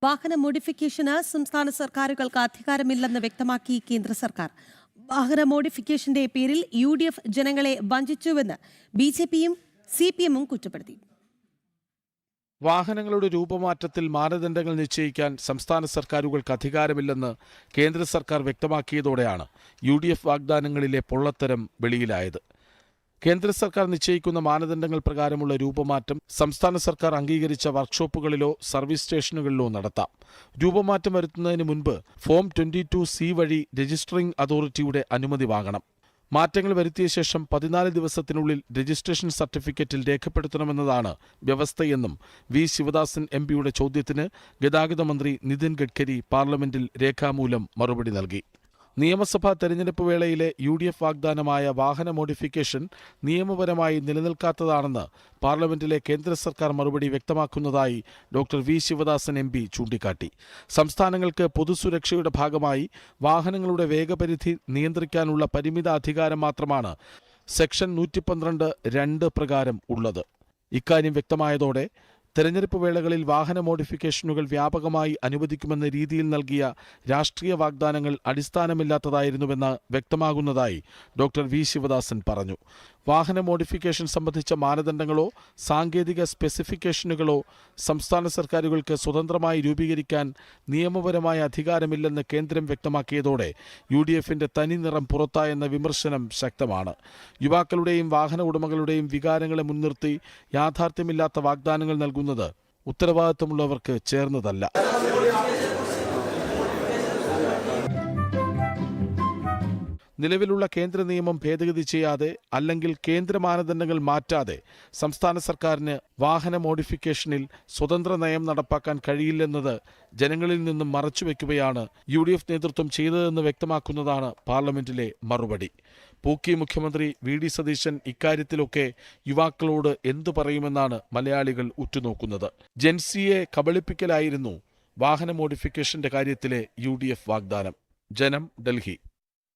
വാഹന മോഡിഫിക്കേഷന് സംസ്ഥാന സർക്കാരുകൾക്ക് അധികാരമില്ലെന്ന് വ്യക്തമാക്കി കേന്ദ്ര സർക്കാർ. വാഹന മോഡിഫിക്കേഷന്റെ പേരിൽ UDF ജനങ്ങളെ വഞ്ചിച്ചുവെന്ന് BJPയും CPMും കുറ്റപ്പെടുത്തി. വാഹനങ്ങളുടെ രൂപമാറ്റത്തിൽ മാനദണ്ഡങ്ങൾ നിശ്ചയിക്കാൻ സംസ്ഥാന സർക്കാരുകൾക്ക് അധികാരമില്ലെന്ന് കേന്ദ്ര സർക്കാർ വ്യക്തമാക്കിയതോടെയാണ് UDF വാഗ്ദാനങ്ങളിലെ പൊള്ളത്തരം വെളിയിലായത്. കേന്ദ്ര സർക്കാർ നിശ്ചയിക്കുന്ന മാനദണ്ഡങ്ങൾ പ്രകാരമുള്ള രൂപമാറ്റം സംസ്ഥാന സർക്കാർ അംഗീകരിച്ച വർക്ക്ഷോപ്പുകളിലോ സർവീസ് സ്റ്റേഷനുകളിലോ നടത്താം. രൂപമാറ്റം വരുത്തുന്നതിന് മുൻപ് ഫോം 22C വഴി രജിസ്ട്രിംഗ് അതോറിറ്റിയുടെ അനുമതി വാങ്ങണം. മാറ്റങ്ങൾ വരുത്തിയ ശേഷം 14 ദിവസത്തിനുള്ളിൽ രജിസ്ട്രേഷൻ സർട്ടിഫിക്കറ്റിൽ രേഖപ്പെടുത്തണമെന്നതാണ് വ്യവസ്ഥയെന്നും ശിവദാസൻ MPയുടെ ചോദ്യത്തിന് ഗതാഗത മന്ത്രി നിതിൻ ഗഡ്കരി പാർലമെന്റിൽ രേഖാമൂലം മറുപടി നൽകി. നിയമസഭാ തെരഞ്ഞെടുപ്പ് വേളയിലെ UDF വാഗ്ദാനമായ വാഹന മോഡിഫിക്കേഷൻ നിയമപരമായി നിലനിൽക്കാത്തതാണെന്ന് പാർലമെന്റിലെ കേന്ദ്ര സർക്കാർ മറുപടി വ്യക്തമാക്കുന്നതായി ഡോക്ടർ ശിവദാസൻ MP ചൂണ്ടിക്കാട്ടി. സംസ്ഥാനങ്ങൾക്ക് പൊതുസുരക്ഷയുടെ ഭാഗമായി വാഹനങ്ങളുടെ വേഗപരിധി നിയന്ത്രിക്കാനുള്ള പരിമിത അധികാരം മാത്രമാണ് സെക്ഷൻ 112(2) പ്രകാരം ഉള്ളത്. ഇക്കാര്യം വ്യക്തമായതോടെ തെരഞ്ഞെടുപ്പ് വേളകളിൽ വാഹന മോഡിഫിക്കേഷനുകൾ വ്യാപകമായി അനുവദിക്കുമെന്ന രീതിയിൽ നൽകിയ രാഷ്ട്രീയ വാഗ്ദാനങ്ങൾ അടിസ്ഥാനമില്ലാത്തതായിരുന്നുവെന്ന് വ്യക്തമാകുന്നതായി ഡോക്ടർ ശിവദാസൻ പറഞ്ഞു. വാഹന മോഡിഫിക്കേഷൻ സംബന്ധിച്ച മാനദണ്ഡങ്ങളോ സാങ്കേതിക സ്പെസിഫിക്കേഷനുകളോ സംസ്ഥാന സർക്കാരുകൾക്ക് സ്വതന്ത്രമായി രൂപീകരിക്കാൻ നിയമപരമായ അധികാരമില്ലെന്ന് കേന്ദ്രം വ്യക്തമാക്കിയതോടെ UDFന്റെ തനി നിറം പുറത്തായെന്ന വിമർശനം ശക്തമാണ്. യുവാക്കളുടെയും വാഹന ഉടമകളുടെയും വികാരങ്ങളെ മുൻനിർത്തി യാഥാർത്ഥ്യമില്ലാത്ത വാഗ്ദാനങ്ങൾ നൽകുന്നത് ഉത്തരവാദിത്തമുള്ളവർക്ക് ചേർന്നതല്ല. നിലവിലുള്ള കേന്ദ്ര നിയമം ഭേദഗതി ചെയ്യാതെ അല്ലെങ്കിൽ കേന്ദ്ര മാനദണ്ഡങ്ങൾ മാറ്റാതെ സംസ്ഥാന സർക്കാരിന് വാഹന മോഡിഫിക്കേഷനിൽ സ്വതന്ത്ര നയം നടപ്പാക്കാൻ കഴിയില്ലെന്നത് ജനങ്ങളിൽ നിന്നും മറച്ചുവെക്കുകയാണ് UDF നേതൃത്വം ചെയ്തതെന്ന് വ്യക്തമാക്കുന്നതാണ് പാർലമെന്റിലെ മറുപടി. പൂക്കി മുഖ്യമന്ത്രി VD സതീശൻ ഇക്കാര്യത്തിലൊക്കെ യുവാക്കളോട് എന്തു പറയുമെന്നാണ് മലയാളികൾ ഉറ്റുനോക്കുന്നത്. ജെൻസിയെ കബളിപ്പിക്കലായിരുന്നു വാഹന മോഡിഫിക്കേഷന്റെ കാര്യത്തിലെ UDF വാഗ്ദാനം. ജനം, ഡൽഹി.